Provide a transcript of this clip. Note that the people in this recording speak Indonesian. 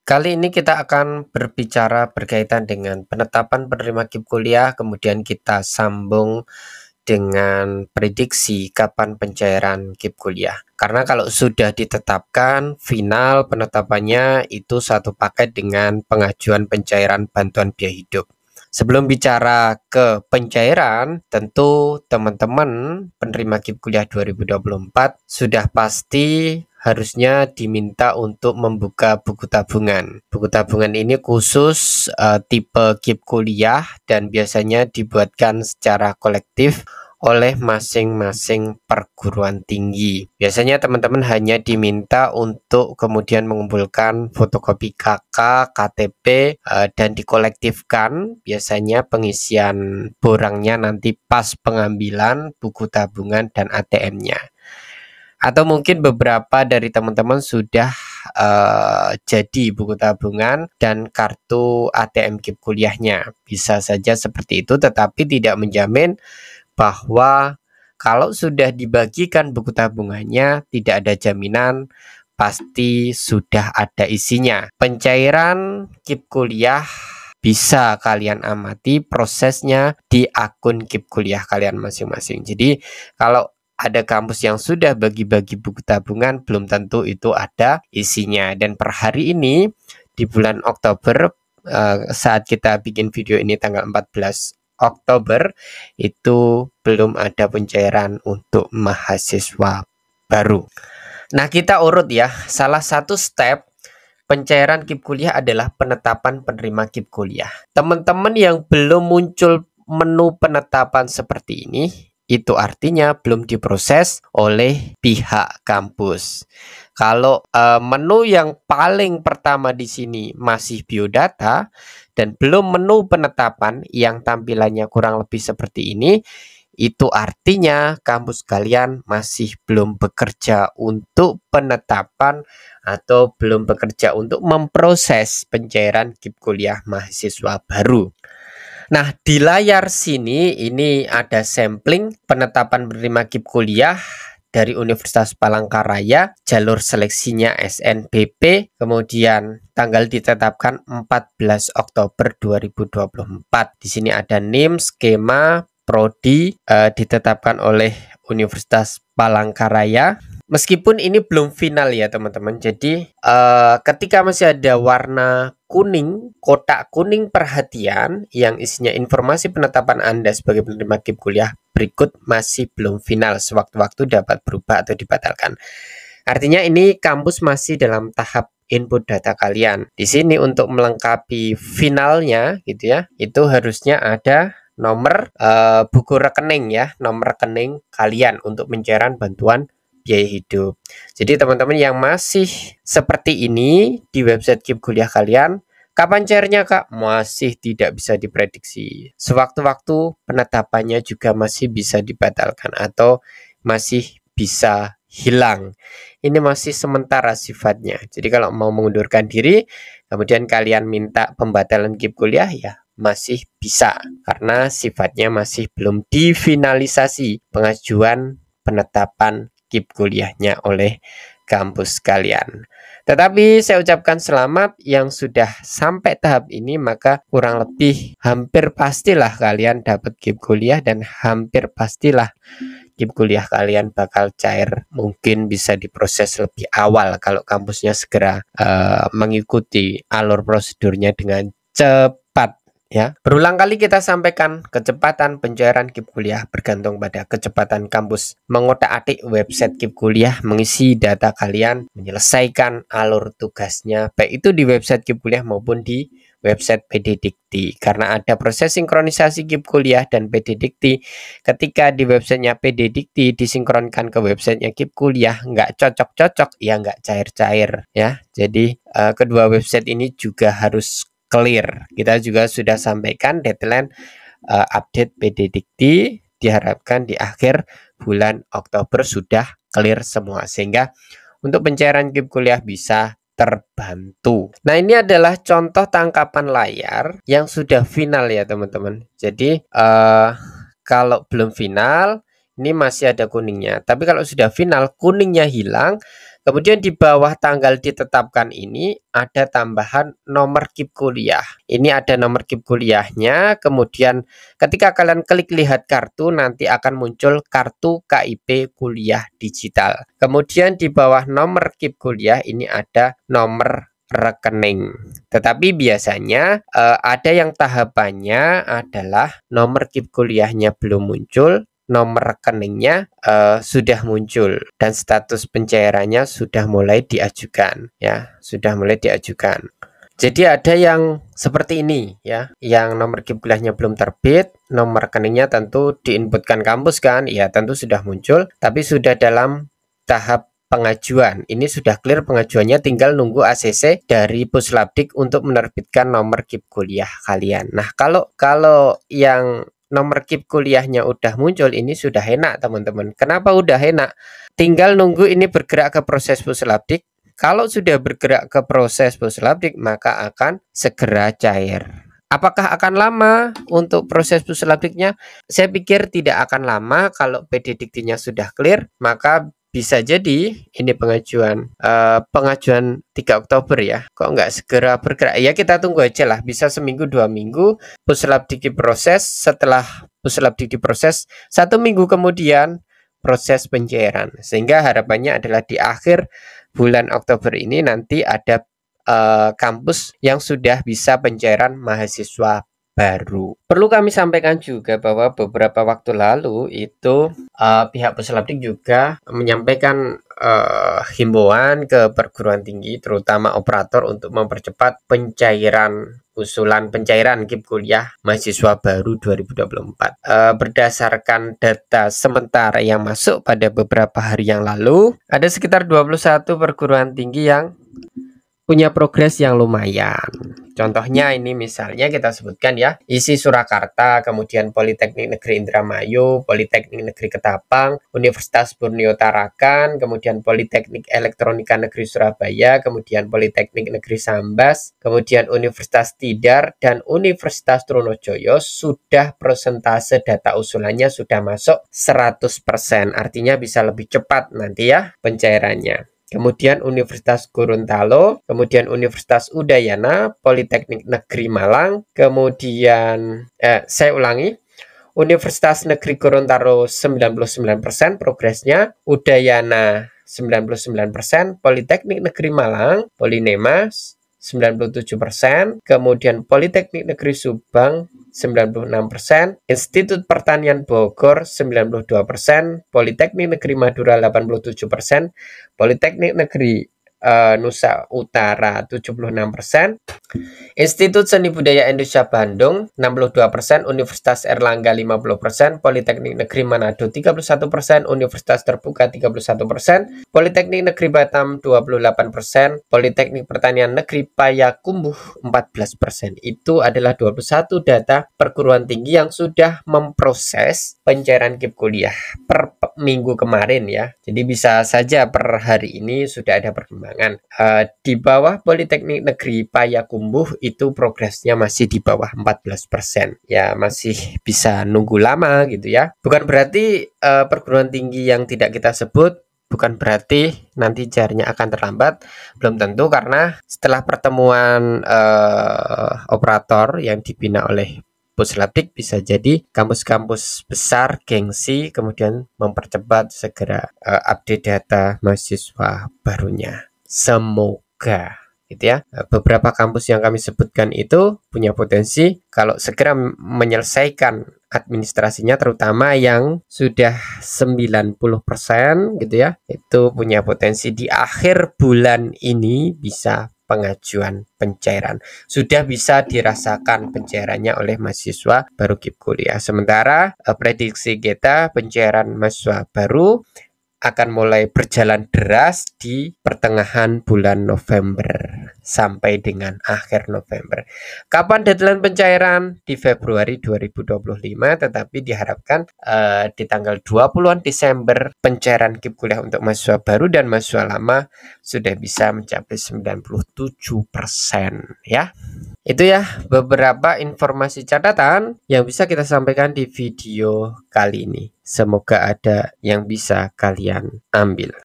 Kali ini kita akan berbicara berkaitan dengan penetapan penerima KIP kuliah, kemudian kita sambung dengan prediksi kapan pencairan KIP kuliah. Karena kalau sudah ditetapkan, final penetapannya itu satu paket dengan pengajuan pencairan bantuan biaya hidup. Sebelum bicara ke pencairan, tentu teman-teman penerima KIP kuliah 2024 sudah pasti harusnya diminta untuk membuka buku tabungan. Buku tabungan ini khusus tipe KIP kuliah dan biasanya dibuatkan secara kolektif oleh masing-masing perguruan tinggi. Biasanya teman-teman hanya diminta untuk kemudian mengumpulkan fotokopi KK, KTP, dan dikolektifkan. Biasanya pengisian borangnya nanti pas pengambilan buku tabungan dan ATM-nya. Atau mungkin beberapa dari teman-teman sudah jadi buku tabungan dan kartu ATM KIP kuliahnya. Bisa saja seperti itu, tetapi tidak menjamin bahwa kalau sudah dibagikan buku tabungannya tidak ada jaminan pasti sudah ada isinya. Pencairan KIP kuliah bisa kalian amati prosesnya di akun KIP kuliah kalian masing-masing. Jadi kalau ada kampus yang sudah bagi-bagi buku tabungan, belum tentu itu ada isinya. Dan per hari ini di bulan Oktober, saat kita bikin video ini tanggal 14 Oktober, itu belum ada pencairan untuk mahasiswa baru. Nah, kita urut ya. Salah satu step pencairan KIP kuliah adalah penetapan penerima KIP kuliah. Teman-teman yang belum muncul menu penetapan seperti ini, itu artinya belum diproses oleh pihak kampus. Kalau menu yang paling pertama di sini masih biodata dan belum menu penetapan yang tampilannya kurang lebih seperti ini, itu artinya kampus kalian masih belum bekerja untuk penetapan atau belum bekerja untuk memproses pencairan KIP kuliah mahasiswa baru. Nah, di layar sini ini ada sampling penetapan penerima KIP kuliah dari Universitas Palangkaraya, jalur seleksinya SNBP, kemudian tanggal ditetapkan 14 Oktober 2024. Di sini ada NIM, skema, prodi, ditetapkan oleh Universitas Palangkaraya. Meskipun ini belum final ya teman-teman, jadi ketika masih ada warna kuning, kotak kuning perhatian yang isinya informasi penetapan Anda sebagai penerima KIP kuliah berikut masih belum final, sewaktu-waktu dapat berubah atau dibatalkan. Artinya ini kampus masih dalam tahap input data kalian. Di sini untuk melengkapi finalnya gitu ya, itu harusnya ada nomor buku rekening ya, nomor rekening kalian untuk pencairan bantuan biaya hidup. Jadi teman-teman yang masih seperti ini di website KIP kuliah kalian, kapan cairnya Kak? Masih tidak bisa diprediksi. Sewaktu-waktu penetapannya juga masih bisa dibatalkan atau masih bisa hilang. Ini masih sementara sifatnya. Jadi kalau mau mengundurkan diri, kemudian kalian minta pembatalan KIP kuliah ya masih bisa karena sifatnya masih belum difinalisasi pengajuan penetapan KIP kuliahnya oleh kampus kalian. Tetapi saya ucapkan selamat yang sudah sampai tahap ini, maka kurang lebih hampir pastilah kalian dapat KIP kuliah dan hampir pastilah KIP kuliah kalian bakal cair. Mungkin bisa diproses lebih awal kalau kampusnya segera mengikuti alur prosedurnya dengan cepat. Ya, berulang kali kita sampaikan kecepatan pencairan KIP kuliah bergantung pada kecepatan kampus mengotak-atik website KIP kuliah, mengisi data kalian, menyelesaikan alur tugasnya, baik itu di website KIP kuliah maupun di website PD Dikti. Karena ada proses sinkronisasi KIP kuliah dan PD Dikti, ketika di websitenya PD Dikti disinkronkan ke websitenya KIP kuliah, nggak cocok-cocok, ya nggak cair-cair ya. Jadi kedua website ini juga harus clear. Kita juga sudah sampaikan deadline update PD Dikti diharapkan di akhir bulan Oktober sudah clear semua, sehingga untuk pencairan KIP kuliah bisa terbantu. Nah, ini adalah contoh tangkapan layar yang sudah final ya teman-teman. Jadi kalau belum final ini masih ada kuningnya, tapi kalau sudah final kuningnya hilang, Kemudian di bawah tanggal ditetapkan ini ada tambahan nomor KIP kuliah. Ini ada nomor KIP kuliahnya. Kemudian ketika kalian klik lihat kartu, nanti akan muncul kartu KIP kuliah digital. Kemudian di bawah nomor KIP kuliah ini ada nomor rekening. Tetapi biasanya ada yang tahapannya adalah nomor KIP kuliahnya belum muncul, nomor rekeningnya sudah muncul dan status pencairannya sudah mulai diajukan, ya, sudah mulai diajukan. Jadi ada yang seperti ini ya, yang nomor KIP kuliahnya belum terbit, nomor rekeningnya tentu diinputkan kampus kan, ya tentu sudah muncul, tapi sudah dalam tahap pengajuan. Ini sudah clear pengajuannya, tinggal nunggu ACC dari Puslapdik untuk menerbitkan nomor KIP kuliah kalian. Nah, kalau yang nomor KIP kuliahnya udah muncul, ini sudah enak teman-teman. Kenapa udah enak? Tinggal nunggu ini bergerak ke proses Puslapdik. Kalau sudah bergerak ke proses Puslapdik, maka akan segera cair. Apakah akan lama untuk proses Puslapdiknya? Saya pikir tidak akan lama. Kalau PD Diktinya sudah clear, maka bisa jadi ini pengajuan 3 Oktober ya. Kok nggak segera bergerak? Ya kita tunggu aja lah. Bisa seminggu 2 minggu Puslapdik diproses. Setelah Puslapdik diproses 1 minggu kemudian proses pencairan. Sehingga harapannya adalah di akhir bulan Oktober ini nanti ada kampus yang sudah bisa pencairan mahasiswa baru. Perlu kami sampaikan juga bahwa beberapa waktu lalu itu pihak Puslapdik juga menyampaikan himbauan ke perguruan tinggi, terutama operator, untuk mempercepat pencairan usulan pencairan KIP kuliah mahasiswa baru 2024. Berdasarkan data sementara yang masuk pada beberapa hari yang lalu, ada sekitar 21 perguruan tinggi yang punya progres yang lumayan. Contohnya ini misalnya kita sebutkan ya, ISI Surakarta, kemudian Politeknik Negeri Indramayu, Politeknik Negeri Ketapang, Universitas Borneo Tarakan, kemudian Politeknik Elektronika Negeri Surabaya, kemudian Politeknik Negeri Sambas, kemudian Universitas Tidar, dan Universitas Trunojoyo sudah persentase data usulannya sudah masuk 100%, artinya bisa lebih cepat nanti ya pencairannya. Kemudian Universitas Gorontalo, kemudian Universitas Udayana, Politeknik Negeri Malang, kemudian saya ulangi, Universitas Negeri Gorontalo 99% progresnya, Udayana 99%, Politeknik Negeri Malang, Polinema 97%, kemudian Politeknik Negeri Subang 96%, Institut Pertanian Bogor 92%, Politeknik Negeri Madura 87%, Politeknik Negeri Nusa Utara 76%, Institut Seni Budaya Indonesia Bandung 62%, Universitas Erlangga 50%, Politeknik Negeri Manado 31%, Universitas Terbuka 31%, Politeknik Negeri Batam 28%, Politeknik Pertanian Negeri Payakumbuh 14%. Itu adalah 21 data perguruan tinggi yang sudah memproses pencairan KIP kuliah per minggu kemarin ya. Jadi bisa saja per hari ini sudah ada perkembangan. Di bawah Politeknik Negeri Payakumbuh itu progresnya masih di bawah 14%. Ya masih bisa nunggu lama gitu ya. Bukan berarti perguruan tinggi yang tidak kita sebut, bukan berarti nanti cairnya akan terlambat. Belum tentu, karena setelah pertemuan operator yang dibina oleh Puslapdik, bisa jadi kampus-kampus besar gengsi kemudian mempercepat segera update data mahasiswa barunya. Semoga gitu ya. Beberapa kampus yang kami sebutkan itu punya potensi kalau segera menyelesaikan administrasinya, terutama yang sudah 90% gitu ya, itu punya potensi di akhir bulan ini bisa pengajuan pencairan. Sudah bisa dirasakan pencairannya oleh mahasiswa baru KIP kuliah. Sementara prediksi kita pencairan mahasiswa baru akan mulai berjalan deras di pertengahan bulan November sampai dengan akhir November. Kapan deadline pencairan? Di Februari 2025, tetapi diharapkan di tanggal 20-an Desember pencairan KIP kuliah untuk mahasiswa baru dan mahasiswa lama sudah bisa mencapai 97% ya. Itu ya beberapa informasi catatan yang bisa kita sampaikan di video kali ini. Semoga ada yang bisa kalian ambil.